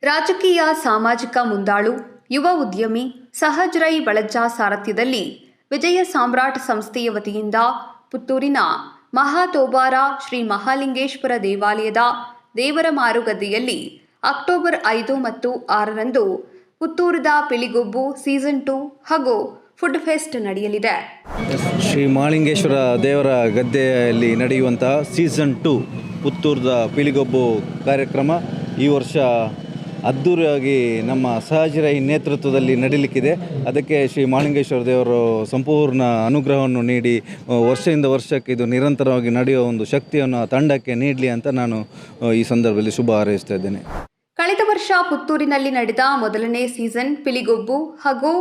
ರಾಜಕೀಯ ಸಾಮಾಜಿಕ ಮುಂದಾಳು ಯುವ ಉದ್ಯಮಿ ಸಹಜ್ ರೈ ಬಳಜ್ಜ ಸಾರಥ್ಯದಲ್ಲಿ ವಿಜಯ ಸಾಮ್ರಾಟ್ ಸಂಸ್ಥೆಯ ವತಿಯಿಂದ ಪುತ್ತೂರಿನ ಮಹಾತೋಬಾರ ಶ್ರೀ ಮಹಾಲಿಂಗೇಶ್ವರ ದೇವಾಲಯದ ದೇವರ ಮಾರುಗದ್ದೆಯಲ್ಲಿ ಅಕ್ಟೋಬರ್ 5 ಮತ್ತು 6ರಂದು ಪುತ್ತೂರದ ಪಿಲಿಗೊಬ್ಬು ಸೀಸನ್ 2 ಹಾಗೂ ಫುಡ್ ಫೆಸ್ಟ್ ನಡೆಯಲಿದೆ. ಶ್ರೀ ಮಹಾಲಿಂಗೇಶ್ವರ ದೇವರ ಗದ್ದೆಯಲ್ಲಿ ನಡೆಯುವಂತಹ ಸೀಸನ್ 2 ಪುತ್ತೂರದ ಪಿಲಿಗೊಬ್ಬು ಕಾರ್ಯಕ್ರಮ ಈ ವರ್ಷ ಅದ್ಧೂರಿಯಾಗಿ ನಮ್ಮ ಸಹಜ್ ರೈ ನೇತೃತ್ವದಲ್ಲಿ ನಡೀಲಿಕ್ಕಿದೆ. ಅದಕ್ಕೆ ಶ್ರೀ ಮಹಾಲಿಂಗೇಶ್ವರ ದೇವರು ಸಂಪೂರ್ಣ ಅನುಗ್ರಹವನ್ನು ನೀಡಿ ವರ್ಷದಿಂದ ವರ್ಷಕ್ಕೆ ಇದು ನಿರಂತರವಾಗಿ ನಡೆಯುವ ಒಂದು ಶಕ್ತಿಯನ್ನು ತಂಡಕ್ಕೆ ನೀಡಲಿ ಅಂತ ನಾನು ಈ ಸಂದರ್ಭದಲ್ಲಿ ಶುಭ ಹಾರೈಸ್ತಾ ಇದ್ದೇನೆ. ಕಳೆದ ವರ್ಷ ಪುತ್ತೂರಿನಲ್ಲಿ ನಡೆದ ಮೊದಲನೇ ಸೀಸನ್ ಪಿಲಿಗೊಬ್ಬು ಹಾಗೂ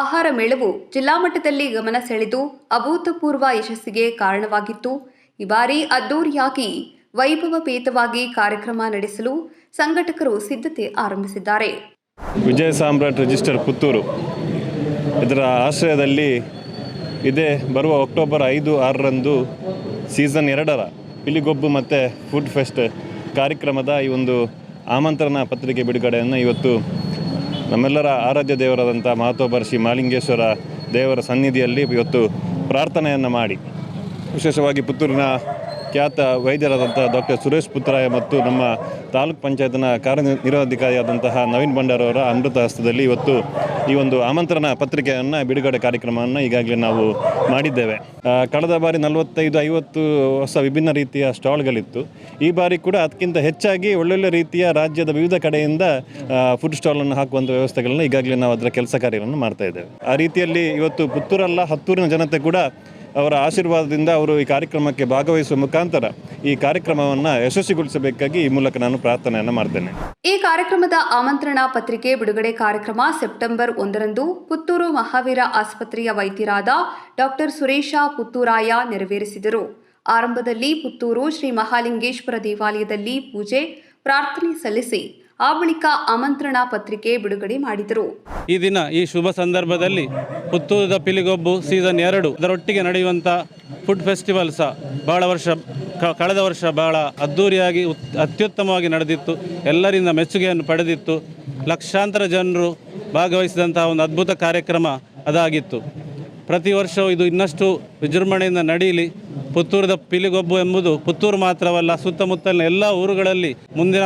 ಆಹಾರ ಮೇಳವು ಜಿಲ್ಲಾ ಮಟ್ಟದಲ್ಲಿ ಗಮನ ಸೆಳೆದು ಅಭೂತಪೂರ್ವ ಯಶಸ್ಸಿಗೆ ಕಾರಣವಾಗಿತ್ತು. ಈ ಬಾರಿ ಅದ್ದೂರಿಯಾಗಿ ವೈಭವಪೇತವಾಗಿ ಕಾರ್ಯಕ್ರಮ ನಡೆಸಲು ಸಂಘಟಕರು ಸಿದ್ಧತೆ ಆರಂಭಿಸಿದ್ದಾರೆ. ವಿಜಯ ಸಾಮ್ರಾಟ್ ರಿಜಿಸ್ಟರ್ ಪುತ್ತೂರು ಇದರ ಆಶ್ರಯದಲ್ಲಿ ಇದೇ ಬರುವ ಅಕ್ಟೋಬರ್ 5-6ರಂದು ಸೀಸನ್ 2ರ ಪಿಲಿಗೊಬ್ಬು ಮತ್ತು ಫುಡ್ ಫೆಸ್ಟ್ ಕಾರ್ಯಕ್ರಮದ ಈ ಒಂದು ಆಮಂತ್ರಣ ಪತ್ರಿಕೆ ಬಿಡುಗಡೆಯನ್ನು ಇವತ್ತು ನಮ್ಮೆಲ್ಲರ ಆರಾಧ್ಯ ದೇವರಾದಂಥ ಮಹಾತೋಬಾರ ಶ್ರೀ ಮಹಾಲಿಂಗೇಶ್ವರ ದೇವರ ಸನ್ನಿಧಿಯಲ್ಲಿ ಇವತ್ತು ಪ್ರಾರ್ಥನೆಯನ್ನು ಮಾಡಿ, ವಿಶೇಷವಾಗಿ ಪುತ್ತೂರಿನ ಖ್ಯಾತ ವೈದ್ಯರಾದಂಥ ಡಾಕ್ಟರ್ ಸುರೇಶ್ ಪುತ್ರಾಯ ಮತ್ತು ನಮ್ಮ ತಾಲೂಕ್ ಪಂಚಾಯತ್ನ ಕಾರ್ಯನಿರ್ವಹಣಾಧಿಕಾರಿಯಾದಂತಹ ನವೀನ್ ಭಂಡಾರ್ ಅವರ ಅಮೃತ ಹಸ್ತದಲ್ಲಿ ಇವತ್ತು ಈ ಒಂದು ಆಮಂತ್ರಣ ಪತ್ರಿಕೆಯನ್ನು ಬಿಡುಗಡೆ ಕಾರ್ಯಕ್ರಮವನ್ನು ಈಗಾಗಲೇ ನಾವು ಮಾಡಿದ್ದೇವೆ. ಕಳೆದ ಬಾರಿ 45-50 ಹೊಸ ವಿಭಿನ್ನ ರೀತಿಯ ಸ್ಟಾಲ್ಗಳಿತ್ತು. ಈ ಬಾರಿ ಕೂಡ ಅದಕ್ಕಿಂತ ಹೆಚ್ಚಾಗಿ ಒಳ್ಳೊಳ್ಳೆ ರೀತಿಯ ರಾಜ್ಯದ ವಿವಿಧ ಕಡೆಯಿಂದ ಫುಡ್ ಸ್ಟಾಲನ್ನು ಹಾಕುವಂಥ ವ್ಯವಸ್ಥೆಗಳನ್ನು ಈಗಾಗಲೇ ನಾವು ಅದರ ಕೆಲಸ ಕಾರ್ಯಗಳನ್ನು ಮಾಡ್ತಾ ಇದ್ದೇವೆ. ಆ ರೀತಿಯಲ್ಲಿ ಇವತ್ತು ಪುತ್ತೂರಲ್ಲ ಹತ್ತೂರಿನ ಜನತೆ ಕೂಡ ಅವರ ಆಶೀರ್ವಾದದಿಂದ ಅವರು ಈ ಕಾರ್ಯಕ್ರಮಕ್ಕೆ ಭಾಗವಹಿಸುವ ಮುಖಾಂತರ ಈ ಕಾರ್ಯಕ್ರಮವನ್ನು ಯಶಸ್ವಿಗೊಳಿಸಬೇಕಾಗಿ ಈ ಮೂಲಕ ನಾನು ಪ್ರಾರ್ಥನೆಯನ್ನು ಮಾಡ್ತೇನೆ. ಈ ಕಾರ್ಯಕ್ರಮದ ಆಮಂತ್ರಣ ಪತ್ರಿಕೆ ಬಿಡುಗಡೆ ಕಾರ್ಯಕ್ರಮ ಸೆಪ್ಟೆಂಬರ್ 1ರಂದು ಪುತ್ತೂರು ಮಹಾವೀರ ಆಸ್ಪತ್ರೆಯ ವೈದ್ಯರಾದ ಡಾಕ್ಟರ್ ಸುರೇಶ ಪುತ್ತೂರಾಯ ನೆರವೇರಿಸಿದರು. ಆರಂಭದಲ್ಲಿ ಪುತ್ತೂರು ಶ್ರೀ ಮಹಾಲಿಂಗೇಶ್ವರ ದೇವಾಲಯದಲ್ಲಿ ಪೂಜೆ ಪ್ರಾರ್ಥನೆ ಸಲ್ಲಿಸಿ ಆ ಬಳಿಕ ಆಮಂತ್ರಣ ಪತ್ರಿಕೆ ಬಿಡುಗಡೆ ಮಾಡಿದರು. ಈ ದಿನ ಈ ಶುಭ ಸಂದರ್ಭದಲ್ಲಿ ಪುತ್ತೂರದ ಪಿಲಿಗೊಬ್ಬು ಸೀಸನ್ 2 ಅದರೊಟ್ಟಿಗೆ ನಡೆಯುವಂಥ ಫುಡ್ ಫೆಸ್ಟಿವಲ್ ಸಹ ಕಳೆದ ವರ್ಷ ಬಹಳ ಅದ್ಧೂರಿಯಾಗಿ ಅತ್ಯುತ್ತಮವಾಗಿ ನಡೆದಿತ್ತು. ಎಲ್ಲರಿಂದ ಮೆಚ್ಚುಗೆಯನ್ನು ಪಡೆದಿತ್ತು. ಲಕ್ಷಾಂತರ ಜನರು ಭಾಗವಹಿಸಿದಂತಹ ಒಂದು ಅದ್ಭುತ ಕಾರ್ಯಕ್ರಮ ಅದಾಗಿತ್ತು. ಪ್ರತಿ ವರ್ಷವೂ ಇದು ಇನ್ನಷ್ಟು ವಿಜೃಂಭಣೆಯಿಂದ ನಡೆಯಲಿ. ಪುತ್ತೂರದ ಪಿಲಿಗೊಬ್ಬು ಎಂಬುದು ಪುತ್ತೂರು ಮಾತ್ರವಲ್ಲ, ಸುತ್ತಮುತ್ತಲಿನ ಎಲ್ಲ ಊರುಗಳಲ್ಲಿ ಮುಂದಿನ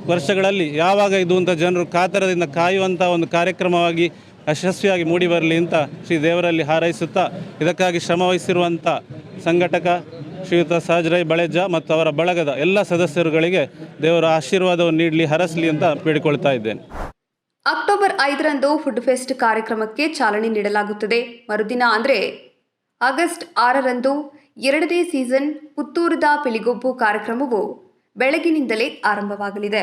ವರ್ಷಗಳಲ್ಲಿ ಯಾವಾಗ ಇದು ಅಂತ ಜನರು ಕಾತರದಿಂದ ಕಾಯುವಂಥ ಒಂದು ಕಾರ್ಯಕ್ರಮವಾಗಿ ಯಶಸ್ವಿಯಾಗಿ ಮೂಡಿಬರಲಿ ಅಂತ ಶ್ರೀ ದೇವರಲ್ಲಿ ಹಾರೈಸುತ್ತಾ, ಇದಕ್ಕಾಗಿ ಶ್ರಮವಹಿಸಿರುವಂಥ ಸಂಘಟಕ ಶ್ರೀಯುತ ಸಹಜ್ ರೈ ಬಳಜ್ಜ ಮತ್ತು ಅವರ ಬಳಗದ ಎಲ್ಲ ಸದಸ್ಯರುಗಳಿಗೆ ದೇವರ ಆಶೀರ್ವಾದವನ್ನು ನೀಡಲಿ, ಹರಸಲಿ ಅಂತ ಬೇಡಿಕೊಳ್ತಾ ಇದ್ದೇನೆ. ಅಕ್ಟೋಬರ್ 5ರಂದು ಫುಡ್ ಫೆಸ್ಟ್ ಕಾರ್ಯಕ್ರಮಕ್ಕೆ ಚಾಲನೆ ನೀಡಲಾಗುತ್ತದೆ. ಮರುದಿನ ಅಂದರೆ ಆಗಸ್ಟ್ 6ರಂದು 2ನೇ ಸೀಸನ್ ಪುತ್ತೂರದ ಪಿಲಿಗೊಬ್ಬು ಕಾರ್ಯಕ್ರಮವು ಬೆಳಗಿನಿಂದಲೇ ಆರಂಭವಾಗಲಿದೆ.